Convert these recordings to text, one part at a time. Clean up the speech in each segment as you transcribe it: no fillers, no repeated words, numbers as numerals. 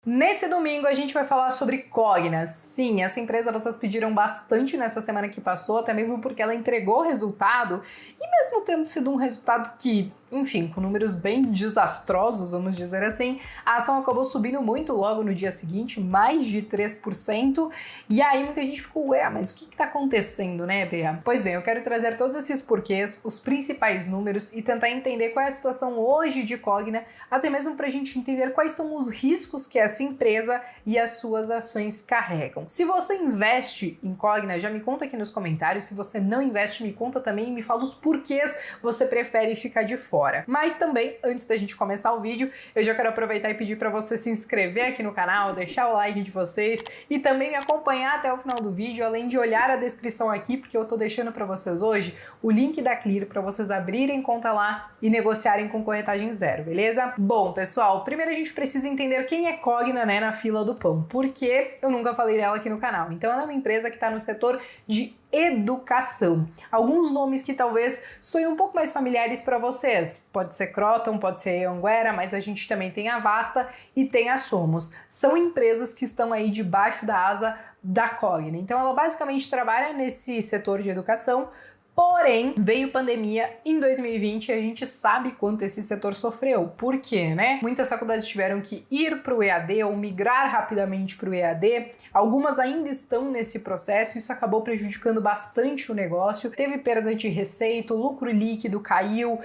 Nesse domingo a gente vai falar sobre Cogna. Sim, essa empresa vocês pediram bastante nessa semana que passou, até mesmo porque ela entregou resultado, e mesmo tendo sido um resultado que, enfim, com números bem desastrosos, vamos dizer assim, a ação acabou subindo muito logo no dia seguinte, mais de 3%, e aí muita gente ficou, mas o que tá acontecendo, né, Bea? Pois bem, eu quero trazer todos esses porquês, os principais números e tentar entender qual é a situação hoje de Cogna, até mesmo pra gente entender quais são os riscos que essa empresa e as suas ações carregam. Se você investe em Cogna, já me conta aqui nos comentários. Se você não investe, me conta também e me fala os porquês você prefere ficar de fora. Mas também, antes da gente começar o vídeo, eu já quero aproveitar e pedir para você se inscrever aqui no canal, deixar o like de vocês e também me acompanhar até o final do vídeo, além de olhar a descrição aqui, porque eu tô deixando para vocês hoje o link da Clear para vocês abrirem conta lá e negociarem com corretagem zero, beleza? Bom, pessoal, primeiro a gente precisa entender quem é Cogna, né, na fila do pão, porque eu nunca falei dela aqui no canal. Então ela é uma empresa que está no setor de educação. Alguns nomes que talvez soem um pouco mais familiares para vocês. Pode ser Kroton, pode ser Anhanguera, mas a gente também tem a Vasta e tem a Somos. São empresas que estão aí debaixo da asa da Cogna. Então ela basicamente trabalha nesse setor de educação. Porém, veio pandemia em 2020 e a gente sabe quanto esse setor sofreu. Por quê, né? Muitas faculdades tiveram que ir para o EAD ou migrar rapidamente para o EAD. Algumas ainda estão nesse processo, isso acabou prejudicando bastante o negócio. Teve perda de receita, o lucro líquido caiu,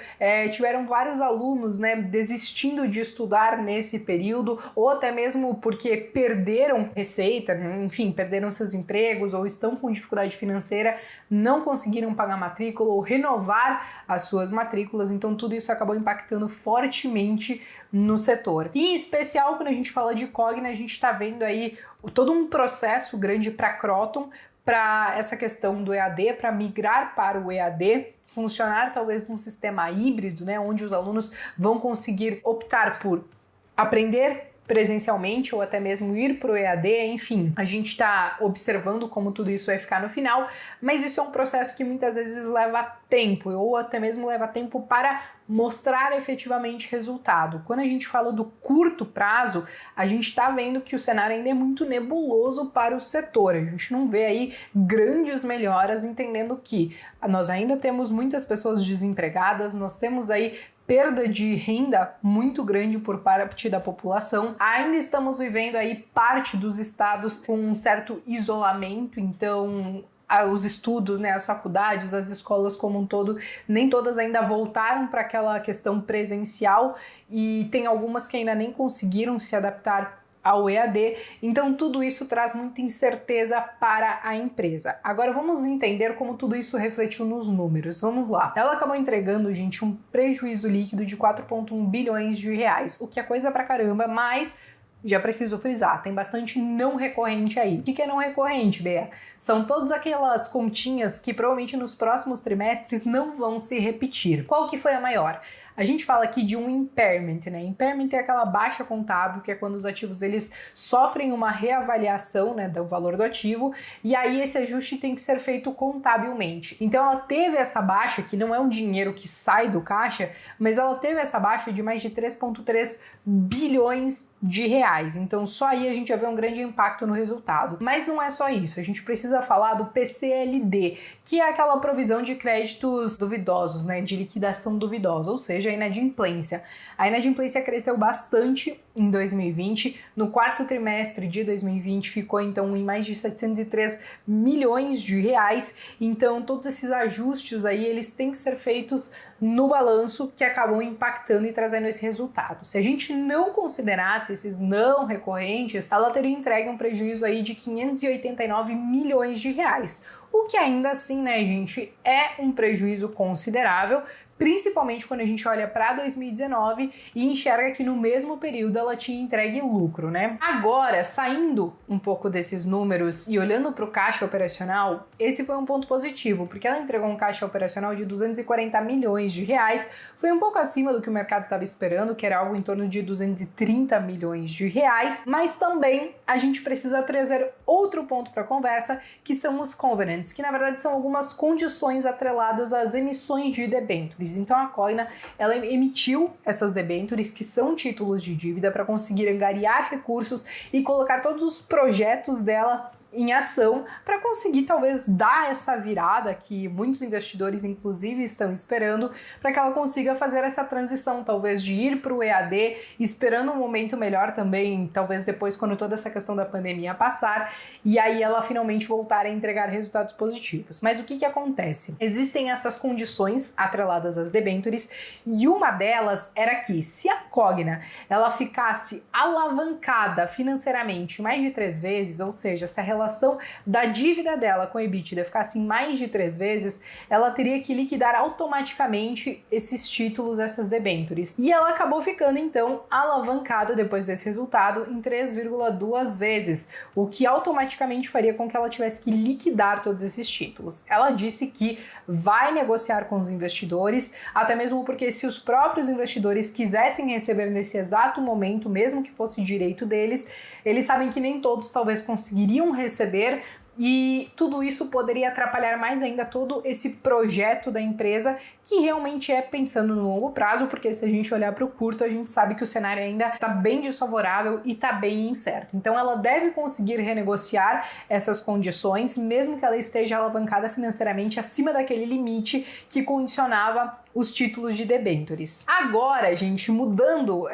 tiveram vários alunos, né, desistindo de estudar nesse período, ou até mesmo porque perderam receita, enfim, perderam seus empregos ou estão com dificuldade financeira, não conseguiram pagar matrícula ou renovar as suas matrículas, então tudo isso acabou impactando fortemente no setor. E em especial, quando a gente fala de Cogna, a gente está vendo aí todo um processo grande para Kroton, para essa questão do EAD, para migrar para o EAD, funcionar talvez num sistema híbrido, né, onde os alunos vão conseguir optar por aprender presencialmente ou até mesmo ir para o EAD, enfim, a gente está observando como tudo isso vai ficar no final, mas isso é um processo que muitas vezes leva tempo ou até mesmo leva tempo para mostrar efetivamente resultado. Quando a gente fala do curto prazo, a gente está vendo que o cenário ainda é muito nebuloso para o setor, a gente não vê aí grandes melhoras, entendendo que nós ainda temos muitas pessoas desempregadas, nós temos aí perda de renda muito grande por parte da população. Ainda estamos vivendo aí parte dos estados com um certo isolamento, então os estudos, né, as faculdades, as escolas como um todo, nem todas ainda voltaram para aquela questão presencial e tem algumas que ainda nem conseguiram se adaptar ao EAD, então tudo isso traz muita incerteza para a empresa. Agora vamos entender como tudo isso refletiu nos números. Vamos lá. Ela acabou entregando, gente, um prejuízo líquido de 4,1 bilhões de reais, o que é coisa pra caramba, mas já preciso frisar, tem bastante não recorrente aí. O que é não recorrente, Bea? São todas aquelas continhas que provavelmente nos próximos trimestres não vão se repetir. Qual que foi a maior? A gente fala aqui de um impairment, né? Impairment é aquela baixa contábil, que é quando os ativos eles sofrem uma reavaliação, né, do valor do ativo, e aí esse ajuste tem que ser feito contabilmente. Então ela teve essa baixa, que não é um dinheiro que sai do caixa, mas ela teve essa baixa de mais de 3,3 bilhões de reais. Então só aí a gente já vê um grande impacto no resultado. Mas não é só isso, a gente precisa falar do PCLD, que é aquela provisão de créditos duvidosos, né, de liquidação duvidosa, ou seja, a inadimplência. A inadimplência cresceu bastante em 2020, no quarto trimestre de 2020 ficou então em mais de 703 milhões de reais, então todos esses ajustes aí eles têm que ser feitos no balanço, que acabam impactando e trazendo esse resultado. Se a gente não considerasse esses não recorrentes, ela teria entregue um prejuízo aí de 589 milhões de reais, o que ainda assim, né, gente, é um prejuízo considerável, principalmente quando a gente olha para 2019 e enxerga que no mesmo período ela tinha entregue lucro, né? Agora, saindo um pouco desses números e olhando para o caixa operacional, esse foi um ponto positivo, porque ela entregou um caixa operacional de 240 milhões de reais, foi um pouco acima do que o mercado estava esperando, que era algo em torno de 230 milhões de reais, mas também a gente precisa trazer outro ponto para conversa, que são os covenants, que na verdade são algumas condições atreladas às emissões de debêntures. Então a Cogna, ela emitiu essas debêntures, que são títulos de dívida, para conseguir angariar recursos e colocar todos os projetos dela em ação para conseguir talvez dar essa virada que muitos investidores inclusive estão esperando, para que ela consiga fazer essa transição talvez de ir para o EAD, esperando um momento melhor também, talvez depois quando toda essa questão da pandemia passar, e aí ela finalmente voltar a entregar resultados positivos. Mas o que acontece? Existem essas condições atreladas às debêntures, e uma delas era que se a Cogna ela ficasse alavancada financeiramente mais de 3 vezes, ou seja, se a relação da dívida dela com a EBITDA ficasse em mais de 3 vezes, ela teria que liquidar automaticamente esses títulos, essas debêntures. E ela acabou ficando, então, alavancada depois desse resultado em 3,2 vezes, o que automaticamente faria com que ela tivesse que liquidar todos esses títulos. Ela disse que vai negociar com os investidores, até mesmo porque se os próprios investidores quisessem receber nesse exato momento, mesmo que fosse direito deles, eles sabem que nem todos talvez conseguiriam receber, e tudo isso poderia atrapalhar mais ainda todo esse projeto da empresa, que realmente é pensando no longo prazo, porque se a gente olhar para o curto, a gente sabe que o cenário ainda está bem desfavorável e está bem incerto. Então ela deve conseguir renegociar essas condições, mesmo que ela esteja alavancada financeiramente acima daquele limite que condicionava os títulos de debêntures. Agora, gente, mudando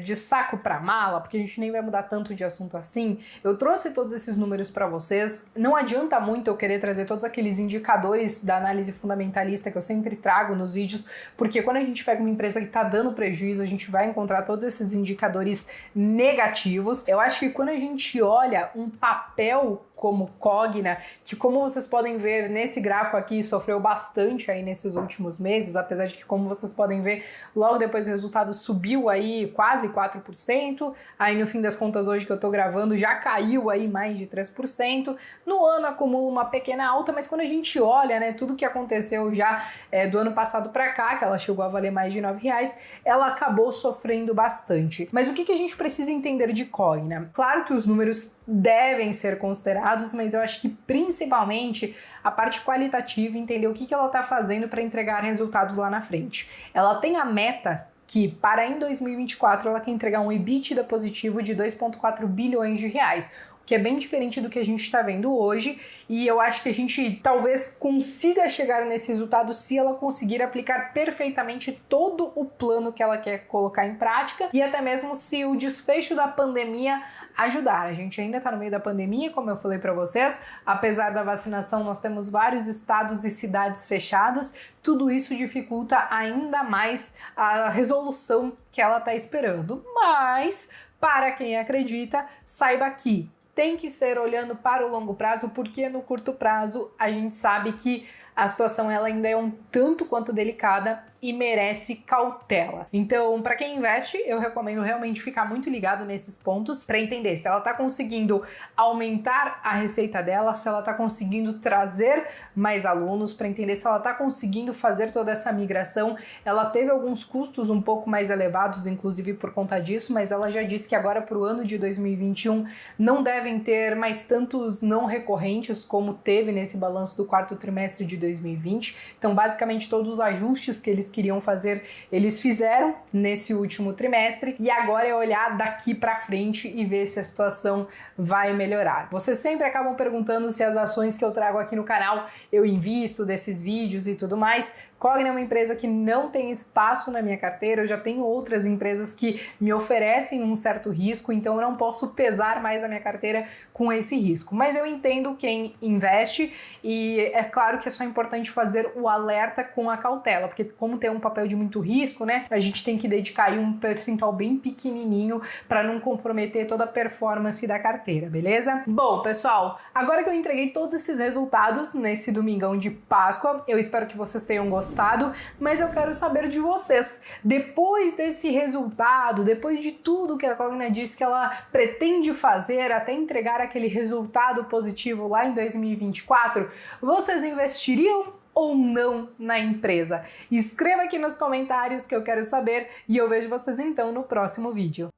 de saco para mala, porque a gente nem vai mudar tanto de assunto assim, eu trouxe todos esses números para vocês. Não adianta muito eu querer trazer todos aqueles indicadores da análise fundamentalista que eu sempre trago nos vídeos, porque quando a gente pega uma empresa que está dando prejuízo, a gente vai encontrar todos esses indicadores negativos. Eu acho que quando a gente olha um papel como Cogna, que como vocês podem ver nesse gráfico aqui, sofreu bastante aí nesses últimos meses, apesar de que, como vocês podem ver, logo depois do resultado subiu aí quase 4%, aí no fim das contas hoje que eu tô gravando já caiu aí mais de 3%, no ano acumula uma pequena alta, mas quando a gente olha, né, tudo que aconteceu já do ano passado para cá, que ela chegou a valer mais de R$9, ela acabou sofrendo bastante. Mas o que a gente precisa entender de Cogna? Claro que os números devem ser considerados, mas eu acho que principalmente a parte qualitativa, entender o que ela está fazendo para entregar resultados lá na frente. Ela tem a meta que para em 2024 ela quer entregar um EBITDA positivo de 2,4 bilhões de reais, que é bem diferente do que a gente está vendo hoje, e eu acho que a gente talvez consiga chegar nesse resultado se ela conseguir aplicar perfeitamente todo o plano que ela quer colocar em prática, e até mesmo se o desfecho da pandemia ajudar. A gente ainda está no meio da pandemia, como eu falei para vocês, apesar da vacinação nós temos vários estados e cidades fechadas, tudo isso dificulta ainda mais a resolução que ela está esperando, mas para quem acredita, saiba que tem que ser olhando para o longo prazo, porque no curto prazo a gente sabe que a situação ela ainda é um tanto quanto delicada e merece cautela. Então, para quem investe, eu recomendo realmente ficar muito ligado nesses pontos para entender se ela está conseguindo aumentar a receita dela, se ela está conseguindo trazer mais alunos, para entender se ela está conseguindo fazer toda essa migração. Ela teve alguns custos um pouco mais elevados, inclusive por conta disso, mas ela já disse que agora para o ano de 2021 não devem ter mais tantos não recorrentes como teve nesse balanço do quarto trimestre de 2020. Então, basicamente, todos os ajustes que eles queriam fazer, eles fizeram nesse último trimestre, e agora é olhar daqui para frente e ver se a situação vai melhorar. Vocês sempre acabam perguntando se as ações que eu trago aqui no canal eu invisto desses vídeos e tudo mais. Cogna é uma empresa que não tem espaço na minha carteira, eu já tenho outras empresas que me oferecem um certo risco, então eu não posso pesar mais a minha carteira com esse risco. Mas eu entendo quem investe, e é claro que é só importante fazer o alerta com a cautela, porque como tem um papel de muito risco, né, a gente tem que dedicar aí um percentual bem pequenininho para não comprometer toda a performance da carteira, beleza? Bom, pessoal, agora que eu entreguei todos esses resultados nesse domingão de Páscoa, eu espero que vocês tenham gostado, mas eu quero saber de vocês. Depois desse resultado, depois de tudo que a Cogna disse que ela pretende fazer até entregar aquele resultado positivo lá em 2024, vocês investiriam ou não na empresa? Escreva aqui nos comentários que eu quero saber, e eu vejo vocês então no próximo vídeo.